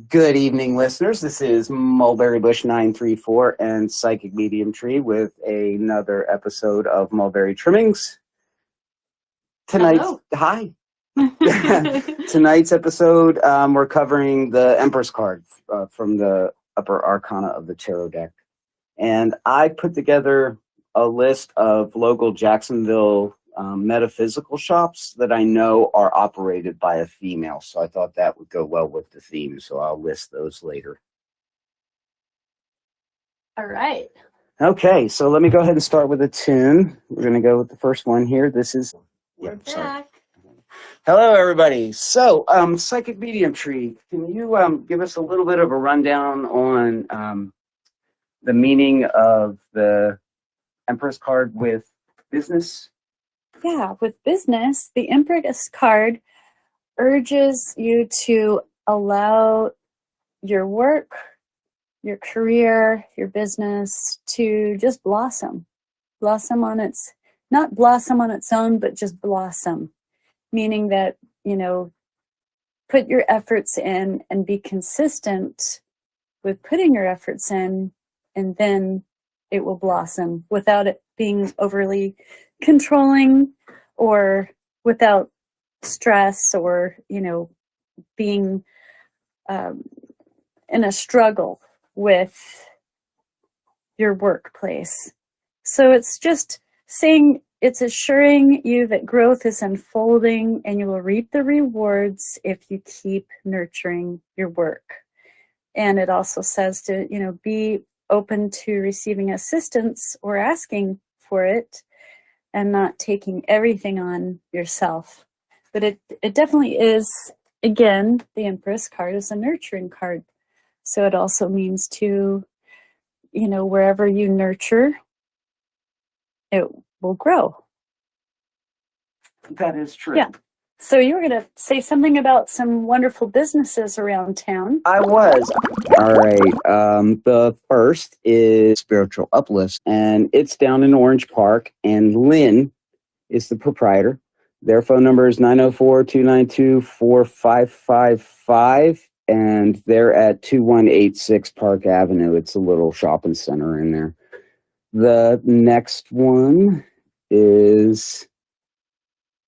Good evening, listeners. This is Mulberry Bush 934 and Psychic Medium Tree with another episode of Mulberry Trimmings. Hello. Hi. Tonight's episode, we're covering the Empress card from the Upper Arcana of the Tarot deck. And I put together a list of local Jacksonville metaphysical shops that I know are operated by a female. So I thought that would go well with the theme. So I'll list those later. All right. Okay, so let me go ahead and start with a tune. We're going to go with the first one here. This is... We're back. Hello, everybody. So, Psychic Medium Tree, can you give us a little bit of a rundown on the meaning of the Empress card with business? Yeah, with business, the Empress card urges you to allow your work, your career, your business to just blossom. Blossom on its, not blossom on its own, but just blossom. Meaning that, put your efforts in and be consistent with putting your efforts in, and then it will blossom without it being overly controlling or without stress or, being in a struggle with your workplace. So it's just saying, it's assuring you that growth is unfolding and you will reap the rewards if you keep nurturing your work. And it also says to, be open to receiving assistance or asking for it and not taking everything on yourself. But it definitely is, again, the Empress card is a nurturing card. So it also means to, wherever you nurture, it will grow. That is true. Yeah. So you were going to say something about some wonderful businesses around town. I was. All right. The first is Spiritual Uplift, and it's down in Orange Park, and Lynn is the proprietor. Their phone number is 904-292-4555, and they're at 2186 Park Avenue. It's a little shopping center in there. The next one is...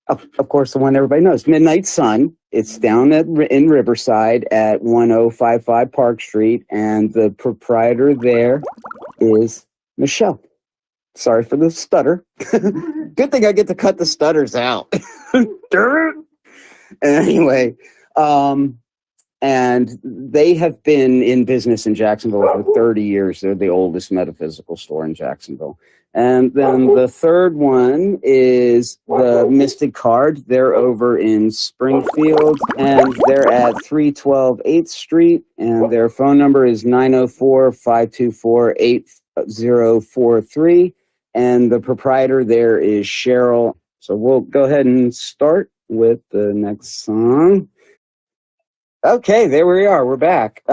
Of course, the one everybody knows, Midnight Sun. It's down in Riverside at 1055 Park Street, and the proprietor there is Michelle. Sorry for the stutter. Good thing I get to cut the stutters out. Anyway, and they have been in business in Jacksonville for 30 years. They're the oldest metaphysical store in Jacksonville. And then the third one is the Mystic Card. They're over in Springfield, and they're at 312 8th Street, and their phone number is 904-524-8043, and the proprietor there is Cheryl. So we'll go ahead and start with the next song. Okay, there we are. We're back.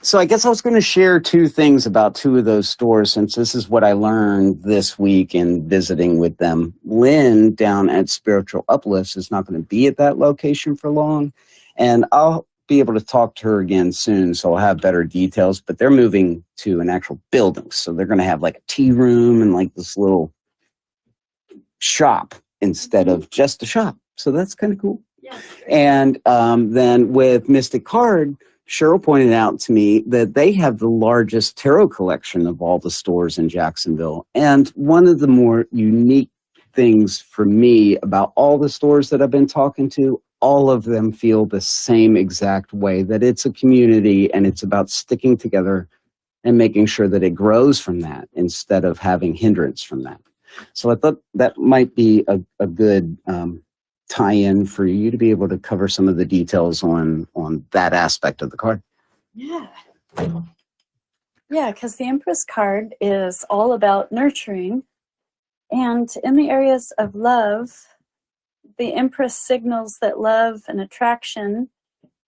So I guess I was going to share two things about two of those stores, since this is what I learned this week in visiting with them. Lynn down at Spiritual Uplifts is not going to be at that location for long, and I'll be able to talk to her again soon, so I'll have better details, but they're moving to an actual building, so they're going to have like a tea room and like this little shop instead of just a shop. So that's kind of cool. Yeah. And then with Mystic Card, Cheryl pointed out to me that they have the largest tarot collection of all the stores in Jacksonville. And one of the more unique things for me about all the stores that I've been talking to, all of them feel the same exact way, that it's a community and it's about sticking together and making sure that it grows from that instead of having hindrance from that. So I thought that might be a good tie-in for you to be able to cover some of the details on that aspect of the card. Yeah. Yeah, because the Empress card is all about nurturing. And in the areas of love, the Empress signals that love and attraction,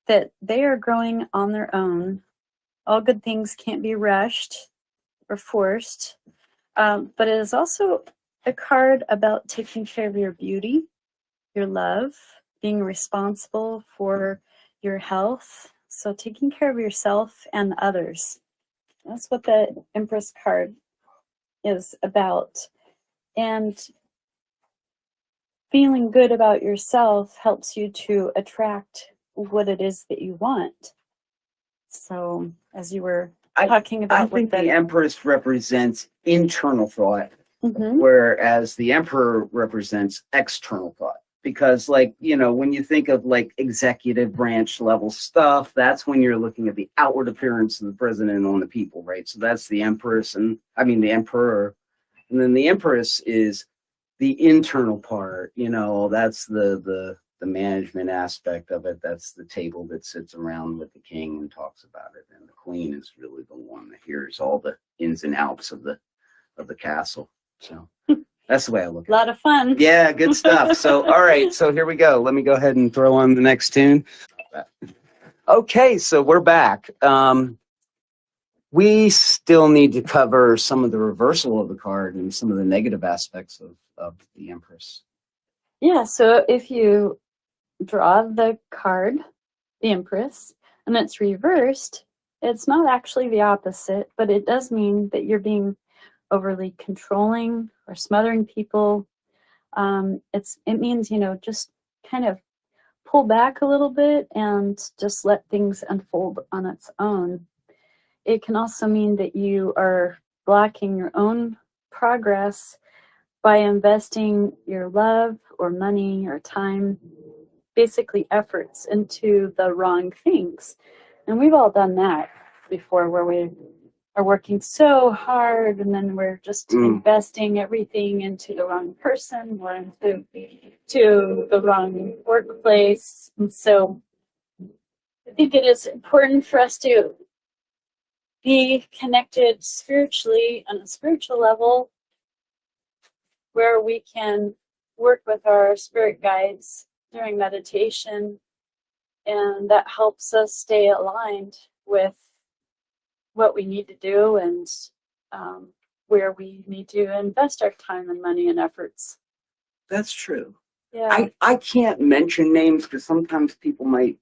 that they are growing on their own. All good things can't be rushed or forced. But it is also a card about taking care of your beauty, your love, being responsible for your health, So taking care of yourself and others. That's what the Empress card is about. And feeling good about yourself helps you to attract what it is that you want. So as you were talking about, I think the Empress represents internal thought, whereas the Emperor represents external thought. Because, like, you know, when you think of like executive branch level stuff, that's when you're looking at the outward appearance of the president on the people, right? So that's the Empress, and I mean the Emperor, and then the Empress is the internal part. You know, that's the management aspect of it. That's the table that sits around with the king and talks about it, and the queen is really the one that hears all the ins and outs of the castle. So. That's the way I look at it. A lot of fun. Yeah, good stuff. So, all right. So here we go. Let me go ahead and throw on the next tune. Okay, so we're back. We still need to cover some of the reversal of the card and some of the negative aspects of the Empress. Yeah, so if you draw the card, the Empress, and it's reversed, it's not actually the opposite, but it does mean that you're being overly controlling or smothering people. It means, you know, just kind of pull back a little bit and just let things unfold on its own. It can also mean that you are blocking your own progress by investing your love or money or time, basically efforts, into the wrong things. And we've all done that before, where we are working so hard and then we're just investing everything into the wrong person or into the wrong workplace. And so I think it is important for us to be connected spiritually on a spiritual level, where we can work with our spirit guides during meditation, and that helps us stay aligned with what we need to do and where we need to invest our time and money and efforts. That's true. Yeah. I can't mention names because sometimes people might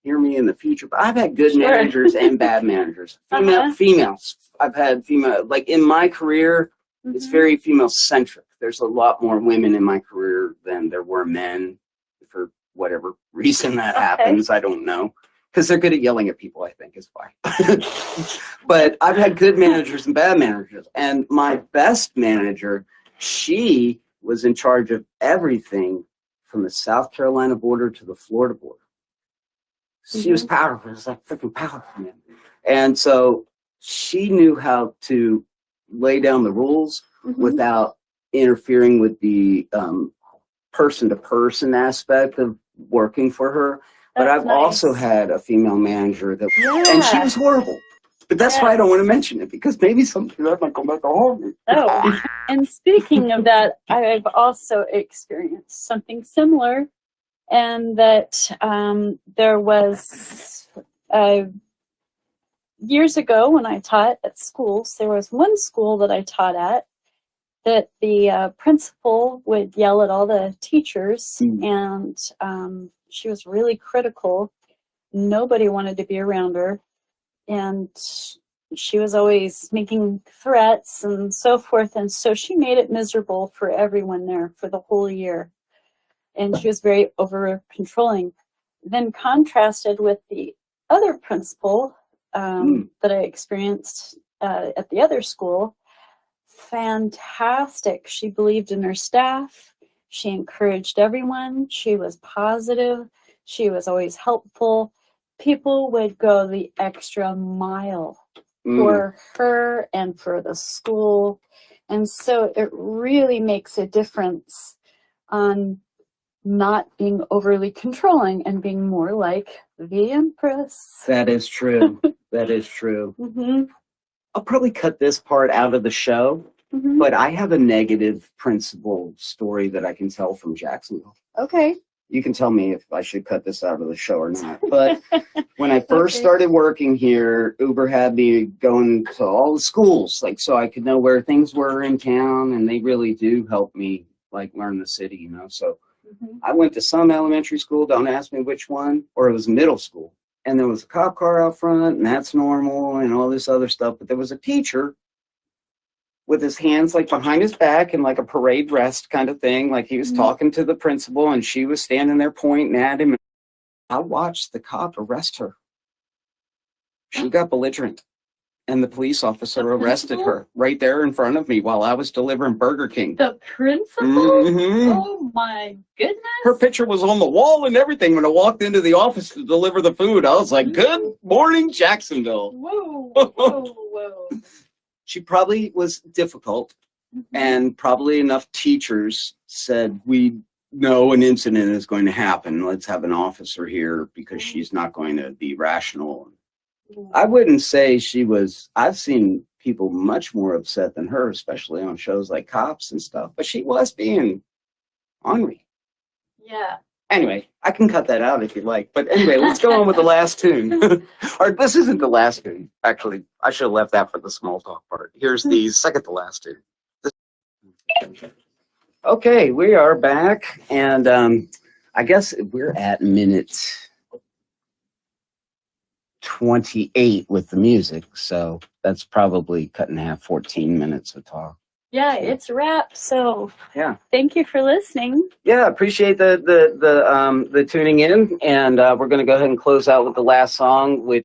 hear me in the future, but I've had good managers and bad managers. Females. I've had female, like in my career, it's very female centric. There's a lot more women in my career than there were men, for whatever reason that happens. I don't know. Because they're good at yelling at people, I think, is why. But I've had good managers and bad managers. And my best manager, she was in charge of everything from the South Carolina border to the Florida border. She was powerful. It was like freaking powerful, man. And so she knew how to lay down the rules without interfering with the person-to-person aspect of working for her. But I've also had a female manager that, and she was horrible. But that's why I don't want to mention it, because maybe something that might come back to haunt me. Oh, and speaking of that, I've also experienced something similar, and that there was years ago when I taught at schools, there was one school that I taught at that the principal would yell at all the teachers, and she was really critical. Nobody wanted to be around her, and she was always making threats and so forth, and so she made it miserable for everyone there for the whole year, and she was very over controlling. Then contrasted with the other principal that I experienced at the other school, fantastic. She believed in her staff. She encouraged everyone. She was positive. She was always helpful. People would go the extra mile for her and for the school. And so it really makes a difference on not being overly controlling and being more like the Empress. That is true. That is true. I'll probably cut this part out of the show, but I have a negative principal story that I can tell from Jacksonville. Okay. You can tell me if I should cut this out of the show or not. But when I first started working here, Uber had me going to all the schools, like, so I could know where things were in town, and they really do help me, like, learn the city, you know. So I went to some elementary school, don't ask me which one, or it was middle school. and there was a cop car out front, and that's normal, and all this other stuff. But there was a teacher with his hands like behind his back and like a parade rest kind of thing, like he was talking to the principal, and she was standing there pointing at him. I watched the cop arrest her. She got belligerent, and the police officer arrested her right there in front of me while I was delivering Burger King. The principal? Oh my goodness. Her picture was on the wall and everything when I walked into the office to deliver the food. I was like, good morning, Jacksonville. Whoa, whoa, whoa. She probably was difficult, and probably enough teachers said, we know an incident is going to happen. Let's have an officer here because she's not going to be rational. I wouldn't say she was, I've seen people much more upset than her, especially on shows like Cops and stuff, but she was being ornery. Yeah. Anyway, I can cut that out if you like. But anyway, let's go on with the last tune. Or this isn't the last tune. Actually, I should have left that for the small talk part. Here's the second to last tune. Okay, we are back. And I guess we're at minute 28 with the music. So that's probably cut in half, 14 minutes of talk. Yeah, it's a wrap. So yeah, thank you for listening. Yeah, appreciate the tuning in, and we're going to go ahead and close out with the last song, which